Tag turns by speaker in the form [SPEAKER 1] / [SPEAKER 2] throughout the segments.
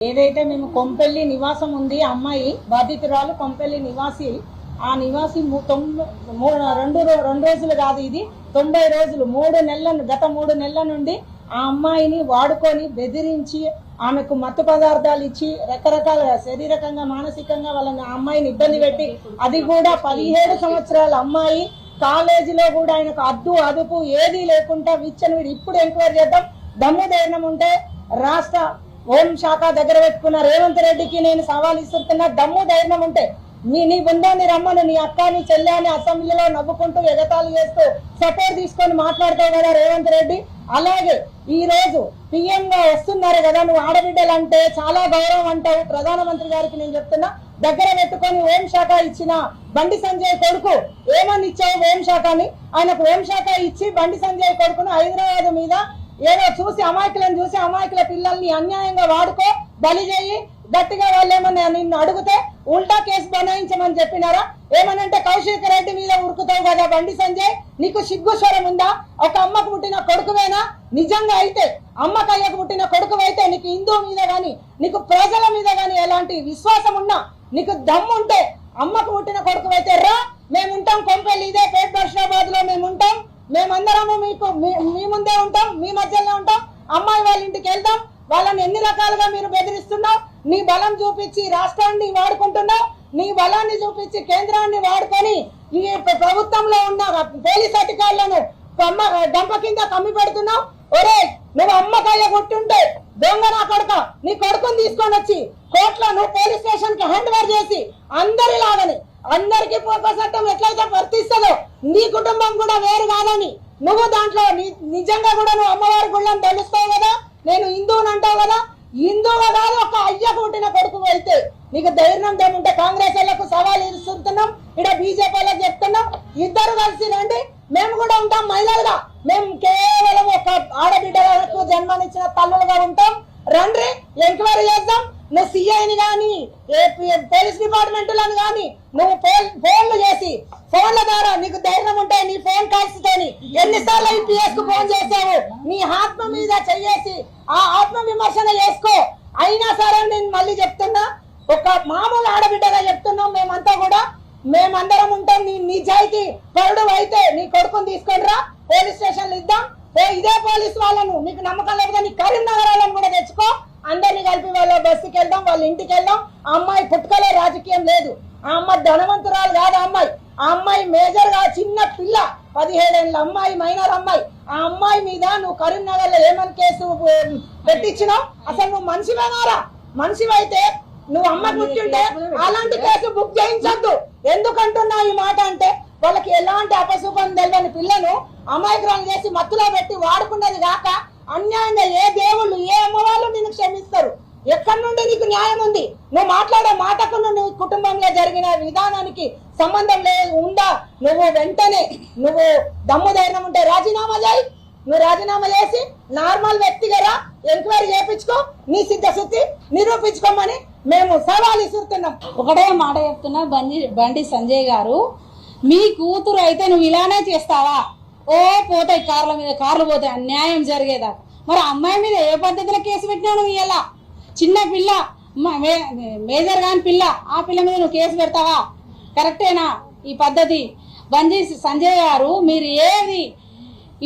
[SPEAKER 1] ఏదైతే మేము కొంపెల్లి నివాసం ఉంది అమ్మాయి బాధితురాలు కొంపెల్లి నివాసి ఆ నివాసి రెండు రోజులు కాదు ఇది 90 రోజులు 3 నెలలు గత 3 నెలల నుండి ఆ అమ్మాయిని వాడుకొని బెదిరించి ఆమెకు మత్తు పదార్థాలు ఇచ్చి రకరకాల శారీరకంగా మానసికంగా వాళ్ళని ఆ అమ్మాయిని ఇబ్బంది పెట్టి అది కూడా 17 సంవత్సరాల అమ్మాయి కాలేజీలో కూడా ఆయనకు అదుపు ఏదీ లేకుండా విచ్చని ఇప్పుడు ఎంక్వైరీ చేద్దాం దమ్ము ధైర్యం ఉంటే రాష్ట్ర హోం శాఖ దగ్గర పెట్టుకున్న రేవంత్ రెడ్డికి నేను సవాల్ ఇస్తున్నా దమ్ము ధైర్యం ఉంటే నీ బృందాన్ని రమ్మను నీ అక్క నీ చెల్లె అని అసెంబ్లీలో నవ్వుకుంటూ ఎగతాళి చేస్తూ సపోర్ట్ తీసుకొని మాట్లాడతావు కదా రేవంత్ రెడ్డి. అలాగే ఈ రోజు పిఎం గా వస్తున్నారు కదా నువ్వు ఆడబిడ్డలంటే చాలా గౌరవం అంటావు. ప్రధానమంత్రి గారికి నేను చెప్తున్నా దగ్గర పెట్టుకొని హోం శాఖ ఇచ్చిన బండి సంజయ్ కొడుకు ఏమని ఇచ్చావు హోం శాఖని ఆయనకు హోం శాఖ ఇచ్చి బండి సంజయ్ కొడుకును హైదరాబాద్ మీద ఏదో చూసి అమాయకులను చూసి అమాయకుల పిల్లల్ని అన్యాయంగా వాడుకో బలి చేయి గట్టిగా వాళ్ళు ఏమన్నా నిన్ను అడిగితే ఉల్టా కేసు బనాయించమని చెప్పినారా? ఏమనంటే కౌశిక్ రెడ్డి మీద ఉరుకుతావు కదా బండి సంజయ్ నీకు సిగ్గుస్వరం ఉందా? ఒక అమ్మకు పుట్టిన కొడుకువేనా? నిజంగా అయితే అమ్మకు అయ్యకు పుట్టిన కొడుకు అయితే నీకు హిందూ మీద గాని నీకు ప్రజల మీద గాని ఎలాంటి విశ్వాసం ఉన్నా నీకు దమ్ముంటే అమ్మకు పుట్టిన కొడుకు అయితే రా మేముంటాం కొంపెల్లి ఇదే పేట్ బషాబాద్ లో మేముంటాం మేమందరము మీకు మీ ముందే ఉంటాం మీ మధ్యలో ఉంటాం అమ్మాయి వాళ్ళ ఇంటికి వెళ్తాం వాళ్ళని ఎన్ని రకాలుగా మీరు బెదిరిస్తున్నావు నీ బలం చూపించి రాష్ట్రాన్ని వాడుకుంటున్నావు నీ బలాన్ని చూపించి కేంద్రాన్ని వాడుకొని ఈ ప్రభుత్వంలో ఉన్న పోలీస్ అధికారులను గంప కింద కమ్మి పెడుతున్నావు. ఒరే నువ్వు అమ్మకాయ కొట్టుంటే దొంగ నా కొడుక నీ కొడుకుని తీసుకొని వచ్చి కోర్టులో నువ్వు పోలీస్ స్టేషన్ కి హ్యాండ్ ఓవర్ చేసి అందరిలాగని అందరికి పోకో చట్టం ఎట్లయితే వర్తిస్తుందో నీ కుటుంబం కూడా వేరు కాదని నువ్వు దాంట్లో నిజంగా కూడా నువ్వు అమ్మవారి గుళ్ళని తెలుస్తావు కదా నేను హిందువుని అంటావు కదా హిందువుగా కాదు ఒక అయ్య పుట్టిన కొడుకు అయితే నీకు ధైర్యం ఏముంటే కాంగ్రెస్ వాళ్ళకు సవాల్ ఇస్తున్నాం ఇక్కడ బీజేపీ వాళ్ళకి చెప్తున్నాం ఇద్దరు కలిసి రండి మేము కూడా ఉంటాం మహిళలుగా మేము కేవలం ఒక ఆడబిడ్డలకు జన్మనిచ్చిన తల్లులుగా ఉంటాం రండి ఎంక్వైరీ చేద్దాం నువ్వు సిఐని గాని పోలీస్ డిపార్ట్మెంట్ లను గాని నువ్వు ఫోన్లు చేసి ఫోన్ల ద్వారా నీకు ధైర్యం ఉంటే నీ ఫోన్ కాల్స్ తోని ఎన్నిసార్లు ఐపీఎస్ కు ఫోన్ చేసావు నీ ఆత్మ మీద చెయ్యేసి ఆ ఆత్మ విమర్శన చేసుకో. అయినా సరే నేను మళ్ళీ చెప్తున్నా ఒక మామూలు ఆడబిడ్డగా చెప్తున్నాం మేమంతా కూడా మేమందరం ఉంటాం. నీ నిజాయితీ పరుడు అయితే నీ కొడుకుని తీసుకొని రా పోలీస్ స్టేషన్లు ఇద్దాం ఇదే పోలీస్ వాళ్ళను నీకు నమ్మకం లేకపోతే నీ కరీంనగర్ వాళ్ళని కూడా తెచ్చుకో అందరినీ కలిపి వాళ్ళ బస్సుకి వెళ్దాం వాళ్ళ ఇంటికి వెళ్దాం. ఆ అమ్మాయి పుట్టుకలో రాజకీయం లేదు ఆ అమ్మాయి ధనవంతురాలు కాదు ఆ అమ్మాయి మేజర్ గా చిన్న పిల్ల 17 ఏళ్ళ అమ్మాయి మైనర్ అమ్మాయి ఆ అమ్మాయి మీద నువ్వు కరీంనగర్ లో ఏమని కేసు పెట్టించినావు? అసలు నువ్వు మనిషివేనారా? మనిషివైతే నువ్వు అమ్మ పుట్టింటే అలాంటి కేసు బుక్ చేయించద్దు. ఎందుకంటున్నా ఈ మాట అంటే వాళ్ళకి ఎలాంటి అపశుభం తెలియని పిల్లను అమాయకురాలు చేసి మత్తులో పెట్టి వాడుకున్నది కాక అన్యాయంగా ఏ దేవుళ్ళు ఏ అమ్మవాళ్ళు నిన్ను క్షమిస్తారు? ఎక్కడి నుండి నీకు న్యాయం ఉంది? నువ్వు మాట్లాడే మాటకు నీ కుటుంబంలో జరిగిన విధానానికి సంబంధం లేదు ఉందా? నువ్వు వెంటనే నువ్వు దమ్ము ధైర్యం ఉంటే రాజీనామా చేయి. నువ్వు రాజీనామా చేసి నార్మల్ వ్యక్తిగా ఎంక్వైరీ చేయించుకో నీ సిద్ధశుద్ధి నిరూపించుకోమని మేము సవాల్ ఇస్తున్నాం.
[SPEAKER 2] ఒకటే మాట చెప్తున్నా బండి సంజయ్ గారు మీ కూతురు అయితే నువ్వు ఇలానే చేస్తావా? పోతాయి కార్ల మీద కార్లు పోతాయి అన్యాయం జరిగేదా? మరి అమ్మాయి మీద ఏ పద్ధతిలో కేసు పెట్టినావు నువ్వు? ఇలా చిన్న పిల్ల మేజర్ గాని పిల్ల ఆ పిల్ల మీద నువ్వు కేసు పెడతావా? కరెక్టేనా ఈ పద్ధతి? బండి సంజయ్ గారు మీరు ఏది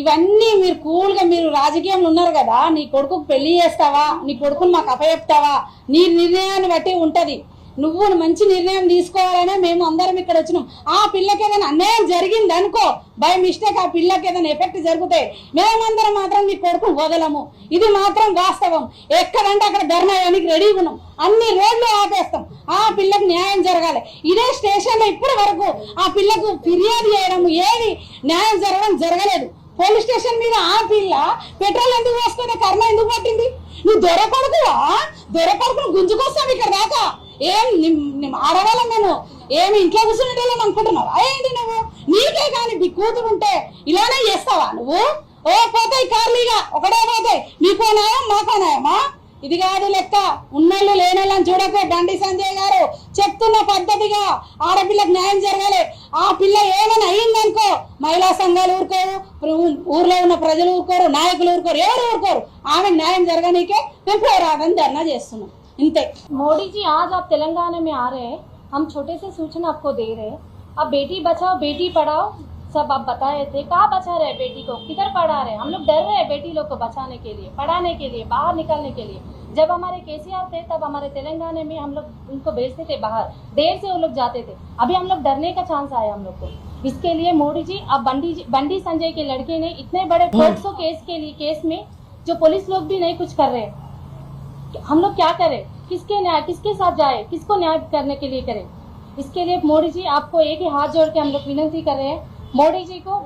[SPEAKER 2] ఇవన్నీ మీరు కూల్గా మీరు రాజకీయంలో ఉన్నారు కదా నీ కొడుకుకు పెళ్లి చేస్తావా? నీ కొడుకుని మాకు అప్పచెప్తావా? నీ నిర్ణయాన్ని బట్టి ఉంటది. నువ్వు మంచి నిర్ణయం తీసుకోవాలనే మేము అందరం ఇక్కడ వచ్చినాం. ఆ పిల్లకి ఏదైనా అన్యాయం జరిగింది అనుకో బై మిస్టేక్ ఆ పిల్లకి ఏదైనా ఎఫెక్ట్ జరుగుతాయి మేమందరం మాత్రం నీ కొడుకుని వదలము. ఇది మాత్రం వాస్తవం. ఎక్కడంటే అక్కడ ధర్నా వేయడానికి రెడీగా ఉన్నాం. అన్ని రోడ్లు ఆపేస్తాం. ఆ పిల్లకి న్యాయం జరగాలి. ఇదే స్టేషన్ లో ఇప్పటి వరకు ఆ పిల్లకు ఫిర్యాదు చేయడం ఏది న్యాయం జరగలేదు. పోలీస్ స్టేషన్ మీద ఆ పిల్ల పెట్రోల్ ఎందుకు వేసుకునే కర్మ ఎందుకు పట్టింది? నువ్వు దొరకొడుకును గుంజుకొస్తావు ఇక్కడ దాకా. ఏం ఆడవాళ్ళం నేను ఏమి ఇంట్లో కూర్చునేటోళ్ళని అనుకుంటున్నావు? ఏంటి నువ్వు నీకే కానీ కూతురు ఉంటే ఇలానే చేస్తావా నువ్వు? పోతాయి కార్లీగా ఒకటే పోతాయి. నీకో న్యాయం మాకో న్యాయమా? ఇది కాదు లెక్క. ఉన్నోళ్ళు లేనోళ్ళని చూడకే బండి సంజయ్ గారు చెప్తున్న పద్ధతిగా ఆడపిల్లకు న్యాయం జరగాలి. ఆ పిల్ల ఏమైనా అయిందనుకో మహిళా సంఘాలు ఊరుకోరు, ఊర్లో ఉన్న ప్రజలు ఊరుకోరు, నాయకులు ఊరుకోరు, ఎవరు ఊరుకోరు. ఆమె న్యాయం జరగనీకే మేము పోరాటం ధర్నా చేస్తున్నాం. ఇంతే.
[SPEAKER 3] मोदी जी आज आप तेलंगाना में आ रहे हैं, हम छोटे से सूचना आपको दे रहे हैं। अब बेटी बचाओ बेटी पढ़ाओ सब आप बताए थे, कहाँ बचा रहे बेटी को, किधर पढ़ा रहे? हम लोग डर रहे हैं बेटी लोग को बचाने के लिए, पढ़ाने के लिए, बाहर निकालने के लिए। जब हमारे केसीआर थे तब हमारे तेलंगाना में हम लोग उनको भेजते थे बाहर, देर से वो लोग जाते थे। अभी हम लोग डरने का चांस आया हम लोग को। इसके लिए मोदी जी अब बंडी संजय के लड़के ने इतने बड़े 400 केस में जो पुलिस लोग भी नहीं कुछ कर रहे, हम लोग क्या करें? किसके साथ जाए, किसको न्याय करने के लिए करें? इसके लिए मोदी जी आपको एक ही हाथ जोड़ के हम लोग विनती कर रहे हैं, मोदी जी को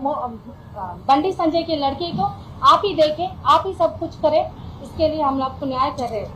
[SPEAKER 3] बंडी संजय के लड़के को आप ही देखें, आप ही सब कुछ करें। इसके लिए हम आपको न्याय कर रहे हैं।